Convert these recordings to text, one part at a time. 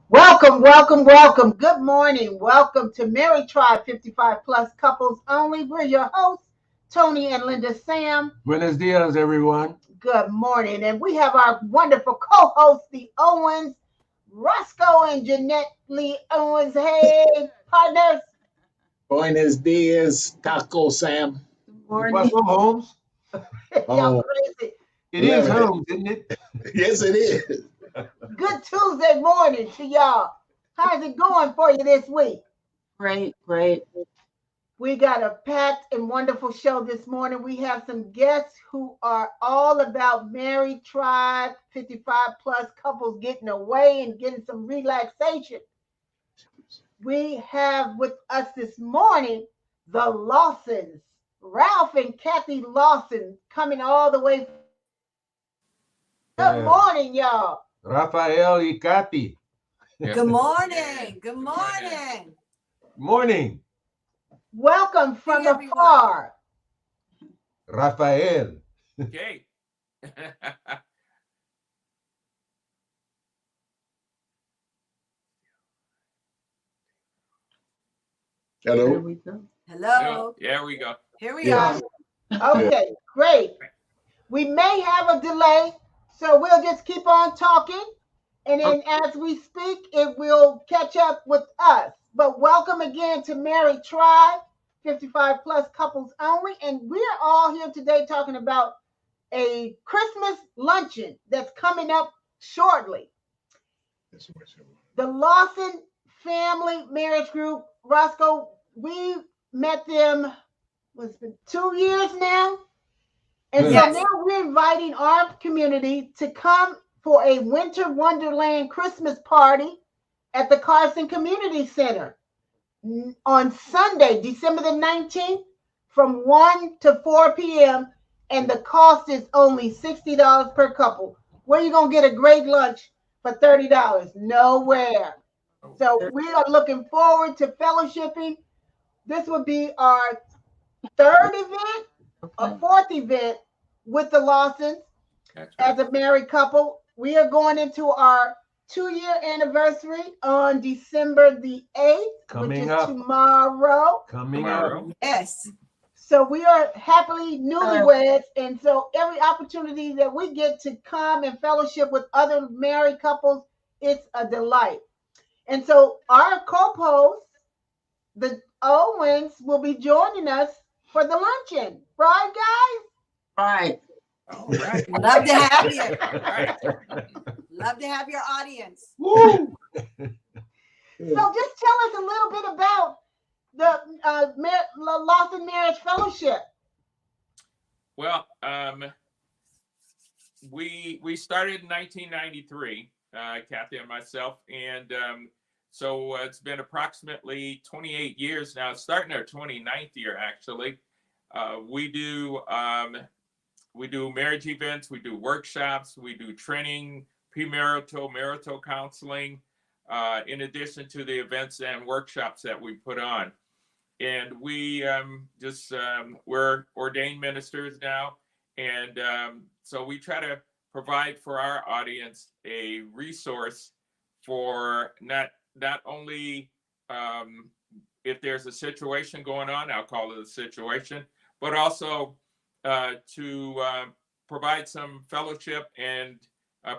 Welcome, welcome, welcome. Good morning. Welcome to Mary Tribe 55 Plus Couples Only. We're your hosts, Tony and Linda Sam. Buenos dias, everyone. Good morning. And we have our wonderful co hosts, the Owens, Roscoe and Jeanette Lee Owens. Hey, partners. Buenos dias, Taco Sam. ¿Qué Morning. pasó, Holmes? Y'all Oh, crazy. It is loving it. Holmes, isn't it? Yes, it is. Good Tuesday morning to y'all. How's it going for you this week? Great. We got a packed and wonderful show this morning. We have some guests who are all about married tribe, 55 plus couples getting away and getting some relaxation. We have with us this morning the Lawsons, Ralph and Kathy Lawson, coming all the way. Good Yeah. morning, y'all. Rafael y Katy. Good morning. Good morning. Morning, Welcome from Hey, everyone. afar. Rafael. Okay. Hello. Hello. There we go. Here we Yeah. are. Okay, great. We may have a delay, so we'll just keep on talking. And then as we speak, it will catch up with us. But welcome again to Married Tribe, 55 plus couples only. And we're all here today talking about a Christmas luncheon that's coming up shortly. The Lawson Family Marriage Group, Roscoe, we met them, was it 2 years now? And so Yes. now we're inviting our community to come for a Winter Wonderland Christmas party at the Carson Community Center on Sunday, December the 19th, from 1 to 4 p.m. And the cost is only $60 per couple. Where you going to get a great lunch for $30? Nowhere. So we are looking forward to fellowshipping. This would be our third event, a fourth event with the Lawsons That's as right. a married couple. We are going into our 2 year anniversary on December the 8th, which Coming is up. tomorrow. Coming up. Tomorrow. Yes. So we are happily newlyweds. And so every opportunity that we get to come and fellowship with other married couples, it's a delight. And so our co-hosts, the Owens, will be joining us for the luncheon. Right, guys? Right. All right. Love to have you. All right. Love to have your audience. Woo! So just tell us a little bit about the Lawson Marriage Fellowship. Well, we started in 1993, Kathy and myself, and so it's been approximately 28 years now. It's starting our 29th year, actually. We do marriage events, we do workshops, we do training, premarital, marital counseling, in addition to the events and workshops that we put on. And we we're ordained ministers now, and so we try to provide for our audience a resource for not only if there's a situation going on, I'll call it a situation, but also to provide some fellowship and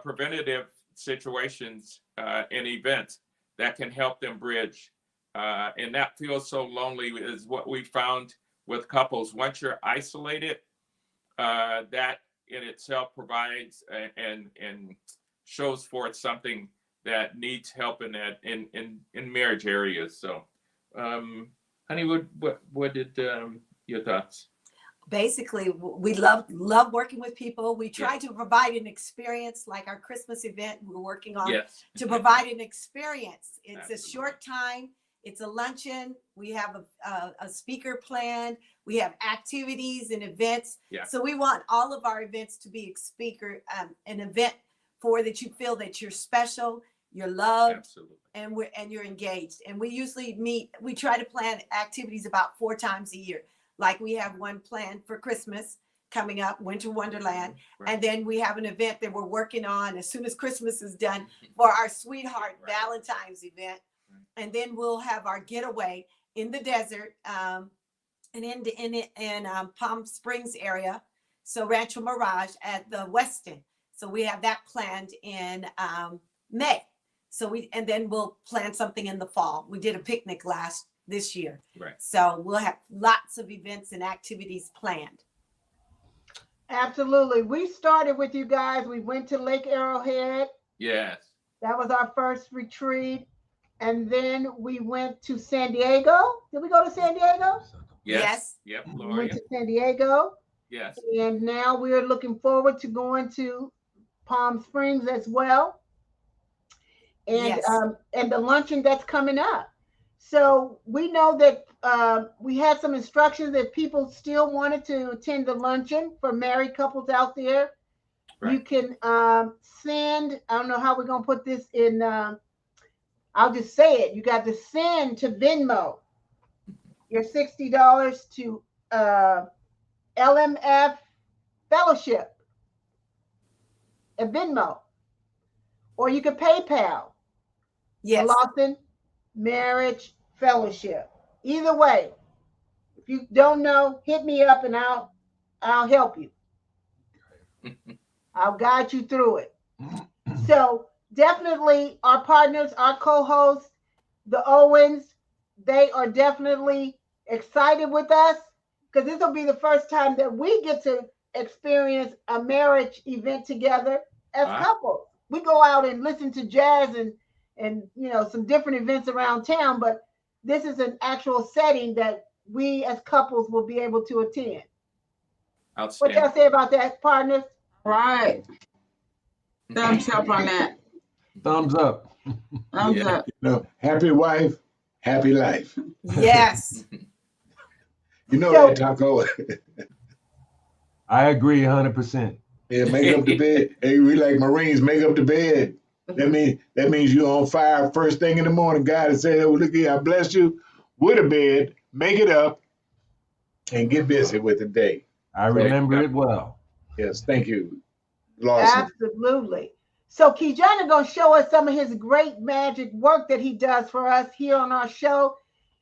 preventative situations and events that can help them bridge. And that feels so lonely is what we found with couples. Once you're isolated, that in itself provides and shows forth something that needs help in that in marriage areas. So, honey, what did your thoughts? Basically, we love working with people. We try to provide an experience like our Christmas event we're working on Yes. to provide an experience. It's Absolutely. a short time. It's a luncheon. We have a speaker planned. We have activities and events. Yeah. So we want all of our events to be an event for that you feel that you're special, you're loved, Absolutely. and you're engaged. And we usually meet. We try to plan activities about 4 times a year. Like we have one planned for Christmas coming up, Winter Wonderland. Right. And then we have an event that we're working on as soon as Christmas is done for our Sweetheart Right. Valentine's event. Right. And then we'll have our getaway in the desert and in Palm Springs area. So Rancho Mirage at the Westin. So we have that planned in May. So and then we'll plan something in the fall. We did a picnic this year. Right. So we'll have lots of events and activities planned. Absolutely. We started with you guys. We went to Lake Arrowhead. Yes. That was our first retreat. And then we went to San Diego. Did we go to San Diego? Yes. Yep, We Gloria. went to San Diego. Yes. And now we're looking forward to going to Palm Springs as well. And Yes. And the luncheon that's coming up. So we know that we had some instructions that people still wanted to attend the luncheon for married couples out there. Right. You can send, I don't know how we're going to put this in, I'll just say it. You got to send to Venmo your $60 to LMF Fellowship at Venmo. Or you can PayPal. Yes. Lawson Marriage Fellowship. Either way, if you don't know, hit me up and I'll help you. I'll guide you through it. So definitely our partners, our co-hosts, the Owens, they are definitely excited with us because this will be the first time that we get to experience a marriage event together as Wow. couples. We go out and listen to jazz and you know some different events around town, but this is an actual setting that we as couples will be able to attend. What Outstanding. y'all say about that, partners? Right. Thumbs up on that. Thumbs up. Thumbs Yeah. up. You know, happy wife, happy life. Yes. You know So- that, Taco. I agree 100%. Yeah, make up the bed. Hey, we like Marines, make up the bed. That means you're on fire first thing in the morning. God is saying, oh, look here, I blessed you with a bed, make it up, and get busy with the day. I remember it well. Yes, thank you, Lawson. Absolutely. So Kijana gonna show us some of his great magic work that he does for us here on our show.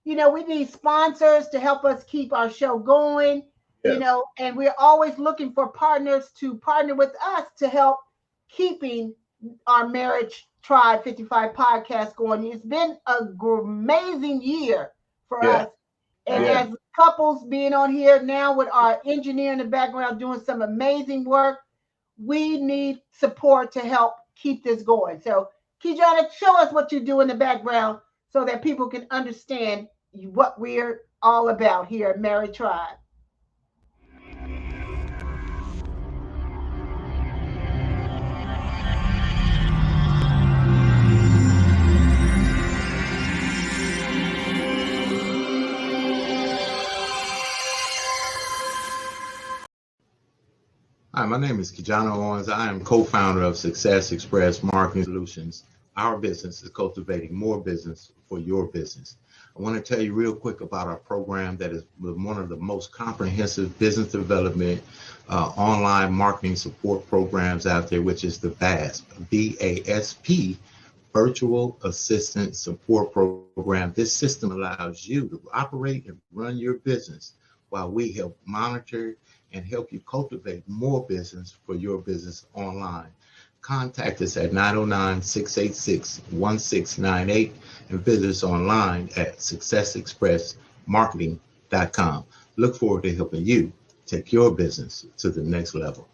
You know, we need sponsors to help us keep our show going. Yeah. You know, and we're always looking for partners to partner with us to help keeping our Marriage Tribe 55 podcast going. It's been an amazing year for Yeah. us. And Yeah. as couples being on here now with our engineer in the background doing some amazing work, we need support to help keep this going. So Kijana, show us what you do in the background so that people can understand what we're all about here at Marriage Tribe. Hi, my name is Kijana Owens. I am co-founder of Success Express Marketing Solutions. Our business is cultivating more business for your business. I want to tell you real quick about our program that is one of the most comprehensive business development online marketing support programs out there, which is the VASP, V-A-S-P, Virtual Assistant Support Program. This system allows you to operate and run your business while we help monitor and help you cultivate more business for your business online. Contact us at 909-686-1698 and visit us online at successexpressmarketing.com. Look forward to helping you take your business to the next level.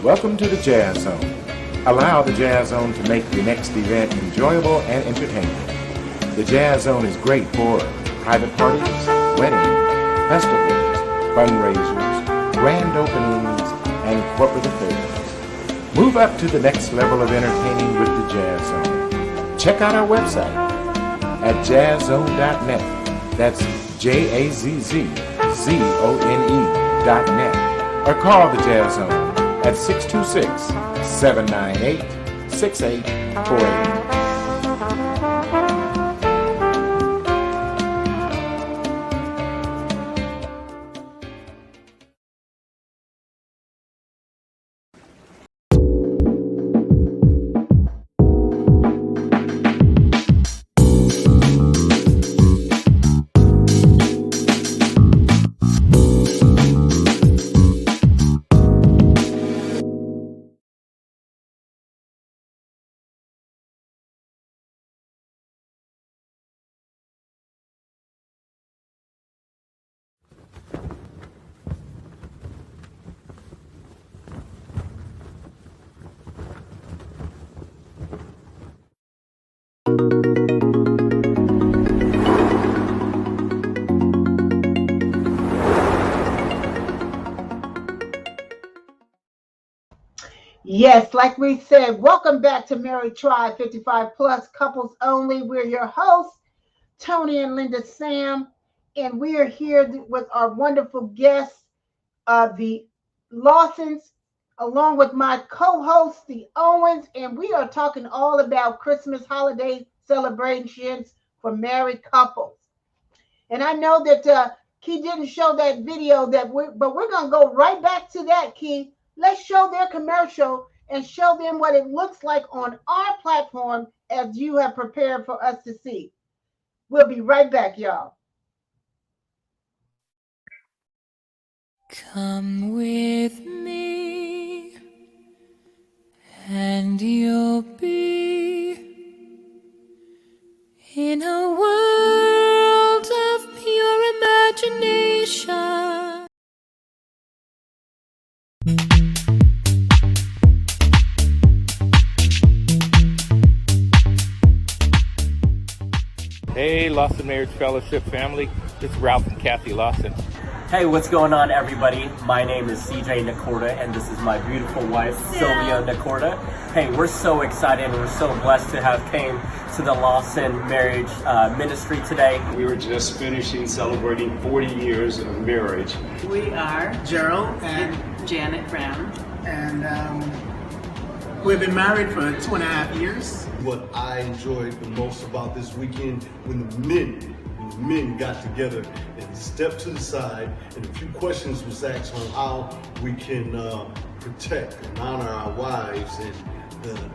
Welcome to the Jazz Zone. Allow the Jazz Zone to make your next event enjoyable and entertaining. The Jazz Zone is great for private parties, weddings, festivals, fundraisers, grand openings, and corporate affairs. Move up to the next level of entertaining with the Jazz Zone. Check out our website at jazzzone.net. That's JAZZZONE.net. Or call the Jazz Zone at 626-798-6848. Yes, like we said, welcome back to Married Tribe 55 Plus Couples Only. We're your hosts, Tony and Linda Sam, and we are here with our wonderful guests, the Lawsons, along with my co-host, the Owens, and we are talking all about Christmas holiday celebrations for married couples. And I know that Key didn't show that video but we're gonna go right back to that, Key. Let's show their commercial and show them what it looks like on our platform as you have prepared for us to see. We'll be right back, y'all. Come with me, and you'll be in a world of pure imagination. Hey, Lawson Marriage Fellowship family, it's Ralph and Kathy Lawson. Hey, what's going on, everybody? My name is CJ Nacorda, and this is my beautiful wife, Sylvia Nacorda. Hey, we're so excited and we're so blessed to have came to the Lawson Marriage Ministry today. We were just finishing celebrating 40 years of marriage. We are Gerald and Janet Brown, and we've been married for 2.5 years. What I enjoyed the most about this weekend, when the men got together and stepped to the side, and a few questions was asked on how we can protect and honor our wives, and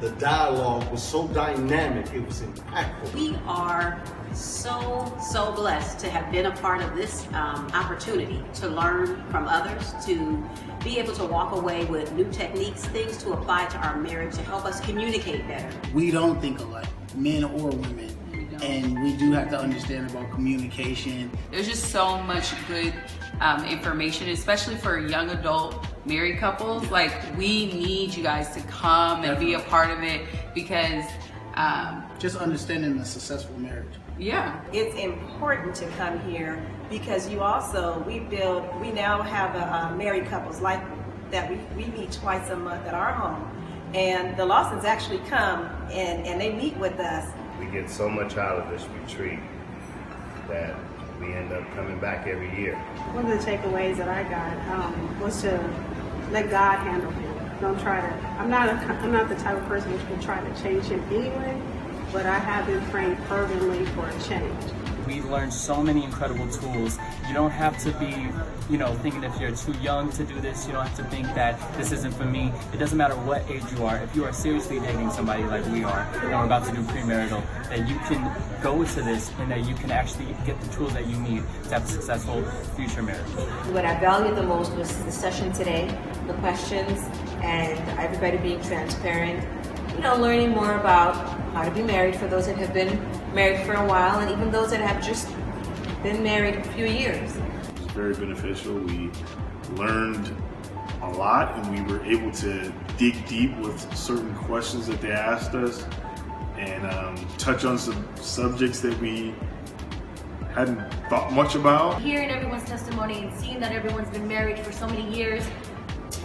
the dialogue was so dynamic, it was impactful. We are so blessed to have been a part of this opportunity to learn from others, to be able to walk away with new techniques, things to apply to our marriage to help us communicate better. We don't think alike, men or women. And we do have to understand about communication. There's just so much good information, especially for young adult married couples. Like, we need you guys to come and be a part of it, because just understanding a successful marriage. Yeah. It's important to come here because we now have a married couples like that. We meet twice a month at our home, and the Lawsons actually come and they meet with us. We get so much out of this retreat that we end up coming back every year. One of the takeaways that I got was to let God handle him. Don't try to. I'm not the type of person which will try to change him anyway, but I have been praying fervently for a change. We've learned so many incredible tools. You don't have to be, thinking if you're too young to do this. You don't have to think that this isn't for me. It doesn't matter what age you are. If you are seriously dating somebody like we are, and we're about to do premarital, that you can go to this and that you can actually get the tools that you need to have a successful future marriage. What I valued the most was the session today, the questions, and everybody being transparent. Learning more about how to be married for those that have been married for a while, and even those that have just been married a few years. It's very beneficial. We learned a lot, and we were able to dig deep with certain questions that they asked us, and touch on some subjects that we hadn't thought much about. Hearing everyone's testimony and seeing that everyone's been married for so many years,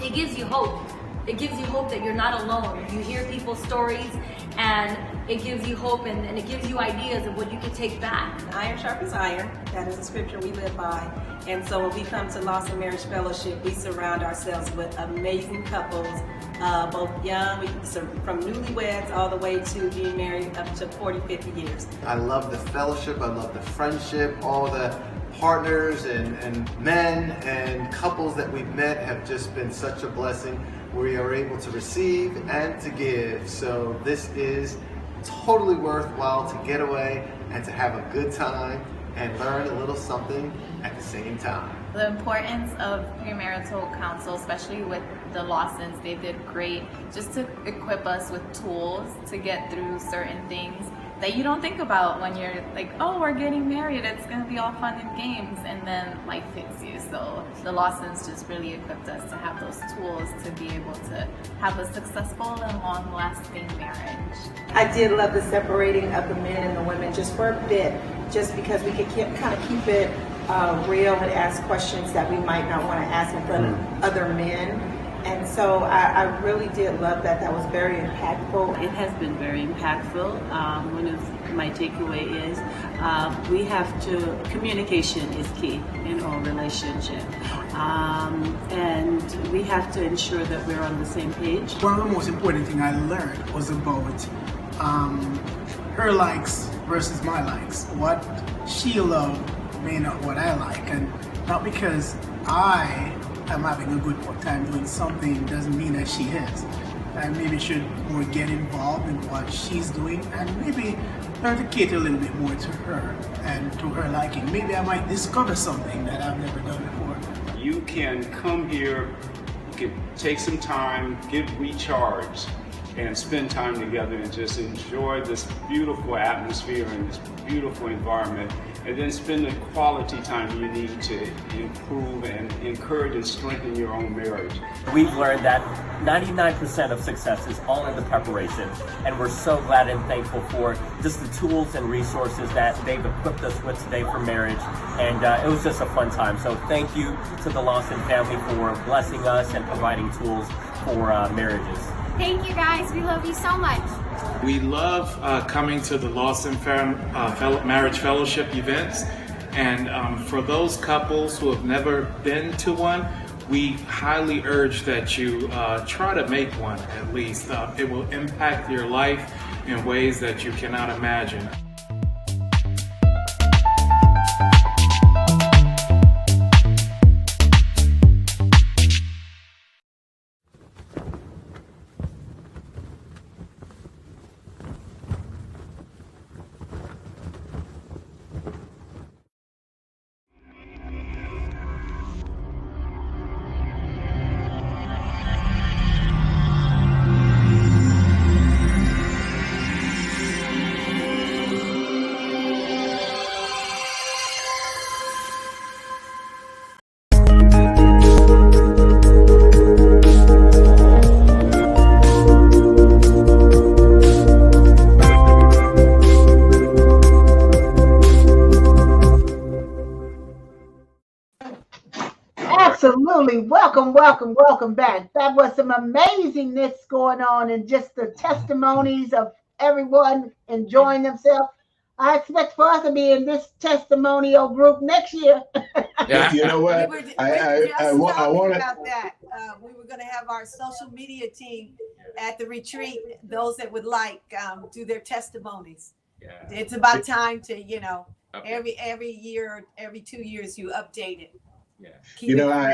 it gives you hope it gives you hope that you're not alone. You hear people's stories, and it gives you hope, and it gives you ideas of what you can take back. Iron sharpens iron. That is a scripture we live by. And so when we come to Lost in Marriage Fellowship, we surround ourselves with amazing couples, both young, from newlyweds all the way to being married up to 40, 50 years. I love the fellowship, I love the friendship, all the partners and men and couples that we've met have just been such a blessing. We are able to receive and to give. So this is totally worthwhile to get away and to have a good time and learn a little something at the same time. The importance of premarital counsel, especially with the Lawsons, they did great just to equip us with tools to get through certain things that you don't think about when you're like, oh, we're getting married, it's gonna be all fun and games, and then life hits you. So the Lawsons just really equipped us to have those tools to be able to have a successful and long-lasting marriage. I did love the separating of the men and the women just for a bit, just because we could kind of keep it real and ask questions that we might not want to ask in front of other men. And so I really did love that. That was very impactful. It has been very impactful. One of my takeaway is we have to, communication is key in our relationship. And we have to ensure that we're on the same page. One of the most important things I learned was about her likes versus my likes. What she loved may not what I like. And not because I'm having a good time doing something doesn't mean that she is. I maybe should more get involved in what she's doing and maybe learn to cater a little bit more to her and to her liking. Maybe I might discover something that I've never done before. You can come here, you can take some time, get recharged, and spend time together and just enjoy this beautiful atmosphere and this beautiful environment, and then spend the quality time you need to improve and encourage and strengthen your own marriage. We've learned that 99% of success is all in the preparation, and we're so glad and thankful for just the tools and resources that they've equipped us with today for marriage, and it was just a fun time. So thank you to the Lawson family for blessing us and providing tools for marriages. Thank you guys, we love you so much. We love coming to the Lawson Marriage Fellowship events, and for those couples who have never been to one, we highly urge that you try to make one at least. It will impact your life in ways that you cannot imagine. Absolutely. Welcome back. That was some amazingness going on and just the testimonies of everyone enjoying themselves. I expect for us to be in this testimonial group next year. Yeah. You know what? I want about that. We were going to have our social media team at the retreat, those that would like do their testimonies. Yeah. It's about time to, every year, every 2 years, you update it. Yeah.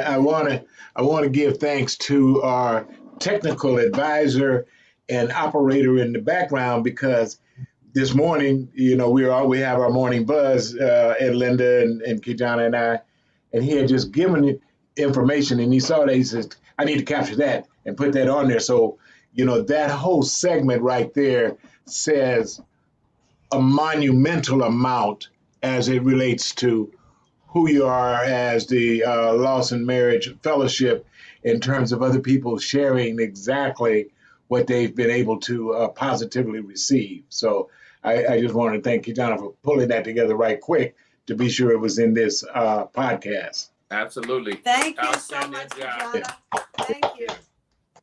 I want to give thanks to our technical advisor and operator in the background, because this morning, we have our morning buzz, Ed Linda and Kijana and I, and he had just given information, and he saw that, he says, I need to capture that and put that on there. So, that whole segment right there says a monumental amount as it relates to who you are as the Lawson Marriage Fellowship in terms of other people sharing exactly what they've been able to positively receive. So I just wanted to thank you, John, for pulling that together right quick to be sure it was in this podcast. Absolutely. Thank you so much, John. Thank you.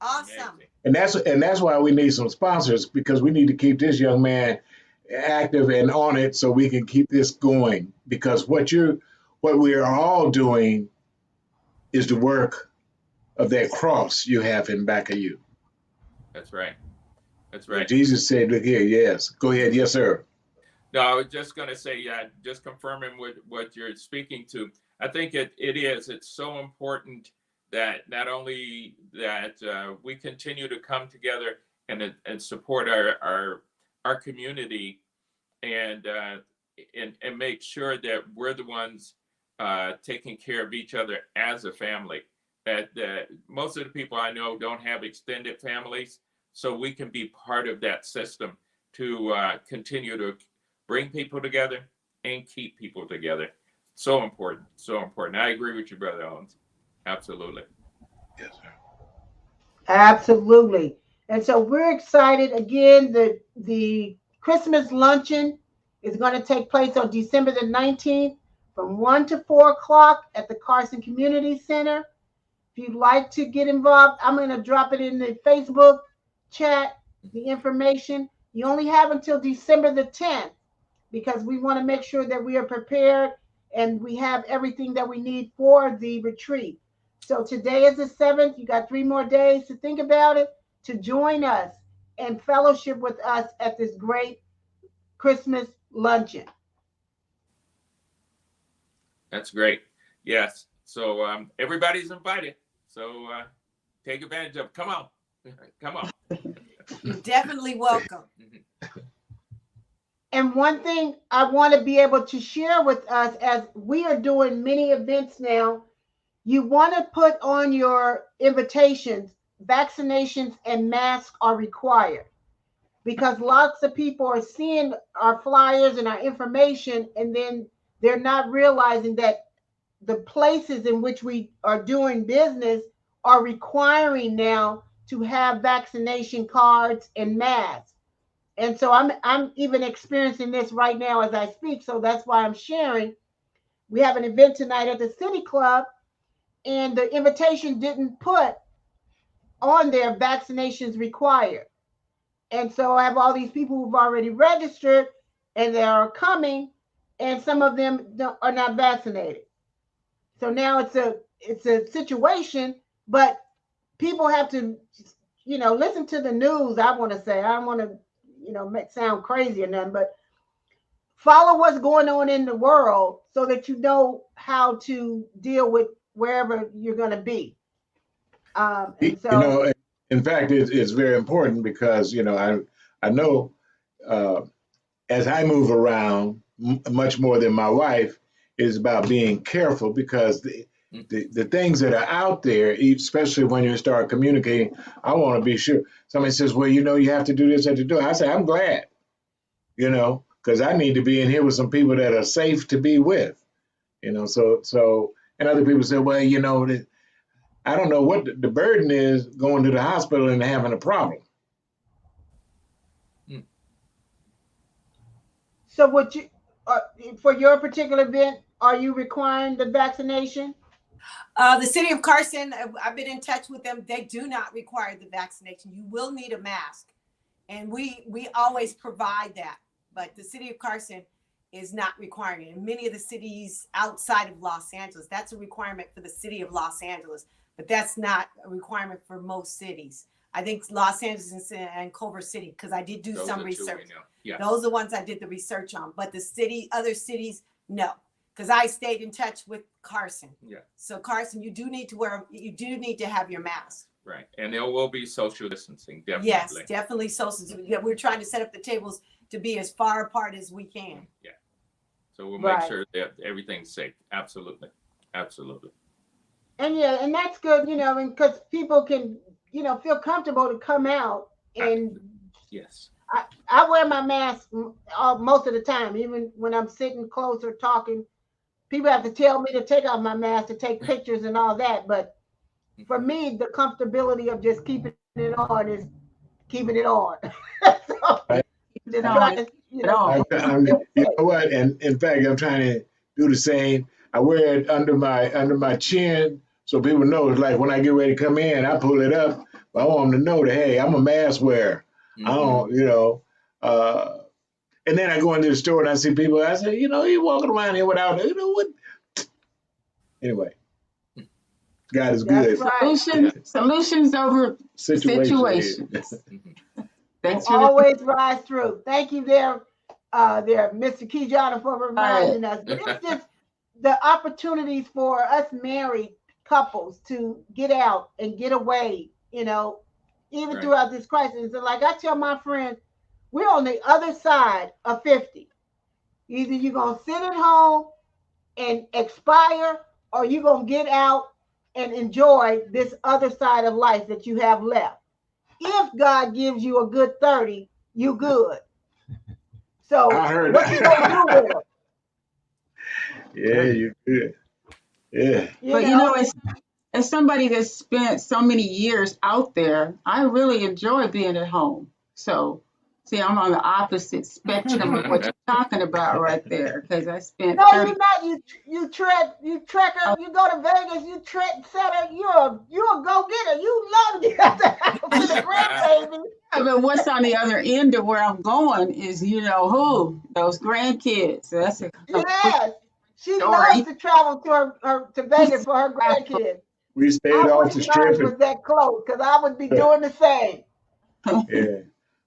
Awesome. And that's why we need some sponsors, because we need to keep this young man active and on it so we can keep this going. Because what we are all doing is the work of that cross you have in back of you. That's right. That's right. Jesus said, look here, yes. Go ahead, yes, sir. No, I was just going to say, yeah, just confirming what you're speaking to. I think it's so important that not only that we continue to come together and support our community and make sure that we're the ones taking care of each other as a family. That most of the people I know don't have extended families, so we can be part of that system to continue to bring people together and keep people together. So important, so important. I agree with you, Brother Owens. Absolutely. Yes, sir. Absolutely. And so we're excited. Again, the Christmas luncheon is going to take place on December the 19th from 1 to 4 o'clock at the Carson Community Center. If you'd like to get involved, I'm going to drop it in the Facebook chat, the information. You only have until December the 10th because we want to make sure that we are prepared and we have everything that we need for the retreat. So today is the 7th. You got 3 more days to think about it, to join us and fellowship with us at this great Christmas luncheon. That's great. Yes. So everybody's invited. So take advantage of it. Come on. Come on. You're definitely welcome. And one thing I want to be able to share with us, as we are doing many events now, you want to put on your invitations, vaccinations and masks are required, because lots of people are seeing our flyers and our information, and then they're not realizing that the places in which we are doing business are requiring now to have vaccination cards and masks. And so I'm even experiencing this right now as I speak. So that's why I'm sharing. We have an event tonight at the City Club, and the invitation didn't put on there vaccinations required. And so I have all these people who've already registered and they are coming, and some of them are not vaccinated. So now it's a situation, but people have to, listen to the news. I want to say, I don't want to, sound crazy or nothing, but follow what's going on in the world so that you know how to deal with wherever you're going to be. And so, in fact, it's very important because, I know as I move around much more than my wife, is about being careful, because the things that are out there, especially when you start communicating, I want to be sure. Somebody says, well, you have to do this, have to do it. I say, I'm glad, because I need to be in here with some people that are safe to be with, so, and other people say, well, I don't know what the burden is going to the hospital and having a problem. So what you, for your particular event, are you requiring the vaccination? The city of Carson, I've been in touch with them. They do not require the vaccination. You will need a mask, and we always provide that. But the city of Carson is not requiring it. And many of the cities outside of Los Angeles, that's a requirement for the city of Los Angeles, but that's not a requirement for most cities. I think Los Angeles and Culver City, because I did do some research. Yeah. Those are the ones I did the research on. But the other cities, no. Because I stayed in touch with Carson. Yeah. So Carson, you do need to have your mask. Right. And there will be social distancing, definitely. Yes, definitely social. We're trying to set up the tables to be as far apart as we can. Yeah. So we'll make sure that everything's safe. Absolutely. Absolutely. And that's good, and because people can, feel comfortable to come out. And yes, I wear my mask most of the time, even when I'm sitting close or talking. People have to tell me to take off my mask to take pictures and all that. But for me, the comfortability of just keeping it on is keeping it on. You know what? And in fact, I'm trying to do the same. I wear it under my chin so people know. It's like when I get ready to come in, I pull it up. But I want them to know that, hey, I'm a mask wearer. I don't, and then I go into the store and I see people, I say, you're walking around here without, what? Anyway, God is good. Solutions over situations. That's always rise through. Thank you there, Mr. Keyjana, for reminding us. But it's just the opportunities for us married couples to get out and get away, even throughout this crisis. And like I tell my friends, we're on the other side of 50. Either you're going to sit at home and expire, or you're going to get out and enjoy this other side of life that you have left. If God gives you a good 30, you good. So I heard what you gonna do with it? Yeah, you good. Yeah. But as somebody that's spent so many years out there, I really enjoy being at home. So see, I'm on the opposite spectrum of what you're talking about right there, because I spent. No, you're not. You trekker. You go to Vegas. You trek setter. You're a go getter. You love to get out the house with the grandbaby. But what's on the other end of where I'm going is, those grandkids. So that's yes. She loves to travel to Vegas for her grandkids. We stayed off the strip. Was that close? Because I would be doing the same. Yeah.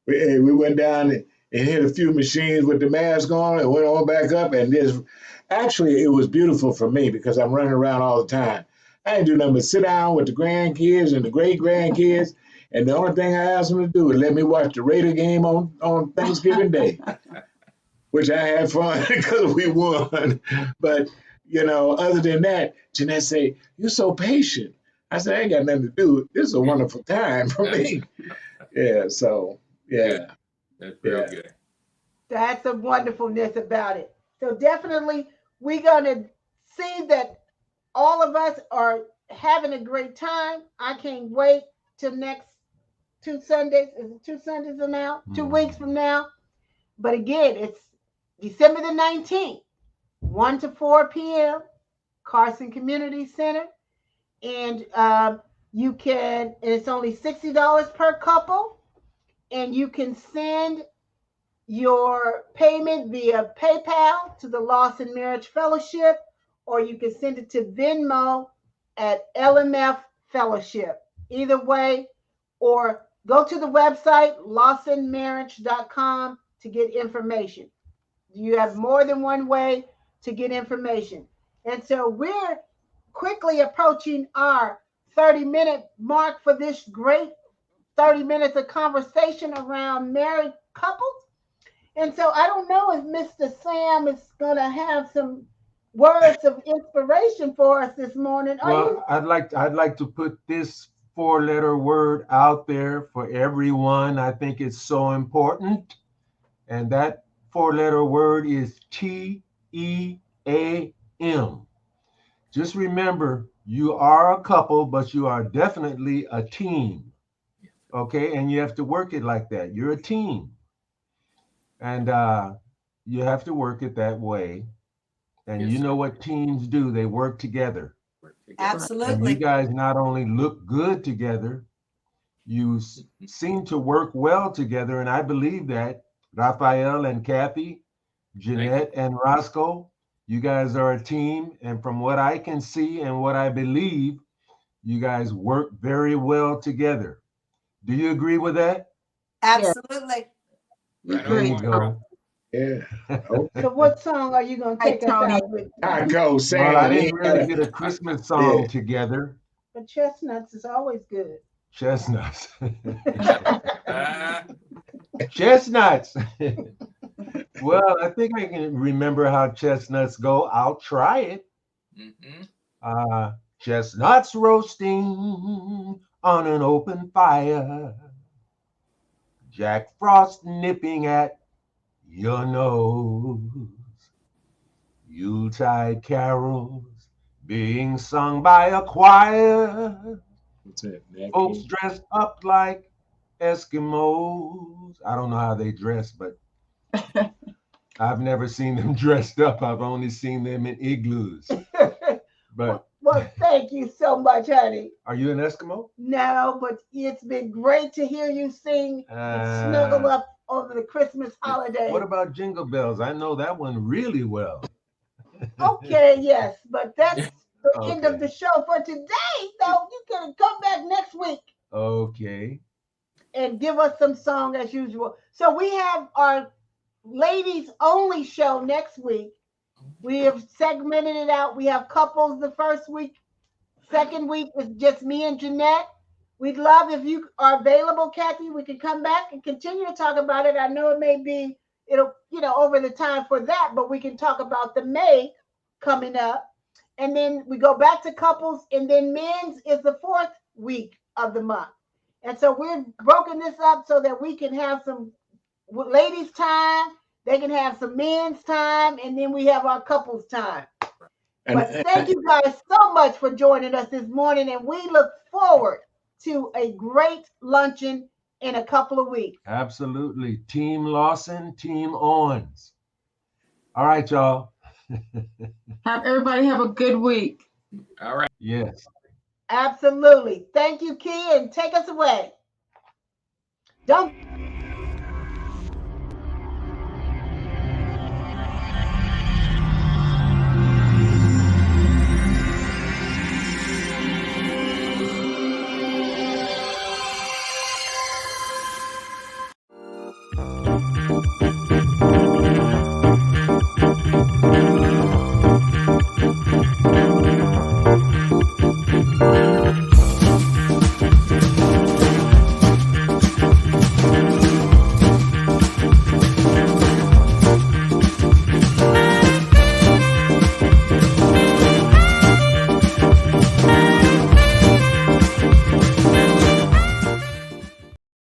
We went down and hit a few machines with the mask on and went on back up. And actually, it was beautiful for me because I'm running around all the time. I didn't do nothing but sit down with the grandkids and the great grandkids. And the only thing I asked them to do is let me watch the Raider game on Thanksgiving Day, which I had fun because we won. But, other than that, Jeanette said, "You're so patient." I said, "I ain't got nothing to do. This is a wonderful time for me." Yeah, so. Yeah, that's real good. That's the wonderfulness about it. So definitely, we're gonna see that all of us are having a great time. I can't wait till next 2 Sundays. Is it 2 Sundays from now? 2 weeks from now. But again, it's December the 19th, 1 to 4 p.m. Carson Community Center, and it's only $60 per couple. And you can send your payment via PayPal to the Lawson Marriage Fellowship, or you can send it to Venmo at LMF Fellowship. Either way, or go to the website, lawsonmarriage.com, to get information. You have more than one way to get information. And so we're quickly approaching our 30-minute mark for this great 30 minutes of conversation around married couples. And so I don't know if Mr. Sam is going to have some words of inspiration for us this morning. I'd like to put this 4-letter word out there for everyone. I think it's so important. And that 4-letter word is TEAM. Just remember, you are a couple, but you are definitely a team. Okay, and you have to work it like that. You're a team. And you have to work it that way. And you know what teams do, they work together. Absolutely. And you guys not only look good together, you seem to work well together. And I believe that. Raphael and Kathy, Jeanette and Roscoe, you guys are a team. And from what I can see and what I believe, you guys work very well together. Do you agree with that? Absolutely. There you go. Yeah. So what song are you going to take us out with? I go, Sam. Well, I didn't really get a Christmas song together. But chestnuts is always good. Chestnuts. Chestnuts. Well, I think I can remember how chestnuts go. I'll try it. Chestnuts roasting on an open fire, Jack Frost nipping at your nose, Yuletide carols being sung by a choir, folks dressed up like Eskimos. I don't know how they dress, but I've never seen them dressed up. I've only seen them in igloos. But well, Thank you so much, honey. Are you an Eskimo? No, but it's been great to hear you sing and snuggle up over the Christmas holiday. What about Jingle Bells? I know that one really well. Okay, yes, but that's the end of the show for today. So you can come back next week Okay. and give us some song as usual. So we have our ladies only show next week. We have segmented it out. We have couples the first week. Second week is just me and Jeanette. We'd love if you are available, Kathy. We can come back and continue to talk about it. I know it may be, over the time for that, but we can talk about the May coming up. And then we go back to couples, and then men's is the fourth week of the month. And so we've broken this up so that we can have some ladies' time, they can have some men's time, and then we have our couples' time. But thank you guys so much for joining us this morning, and we look forward to a great luncheon in a couple of weeks. Absolutely. Team Lawson, Team Owens. All right, y'all. Everybody have a good week. All right. Yes. Absolutely. Thank you, Key, and take us away. Don't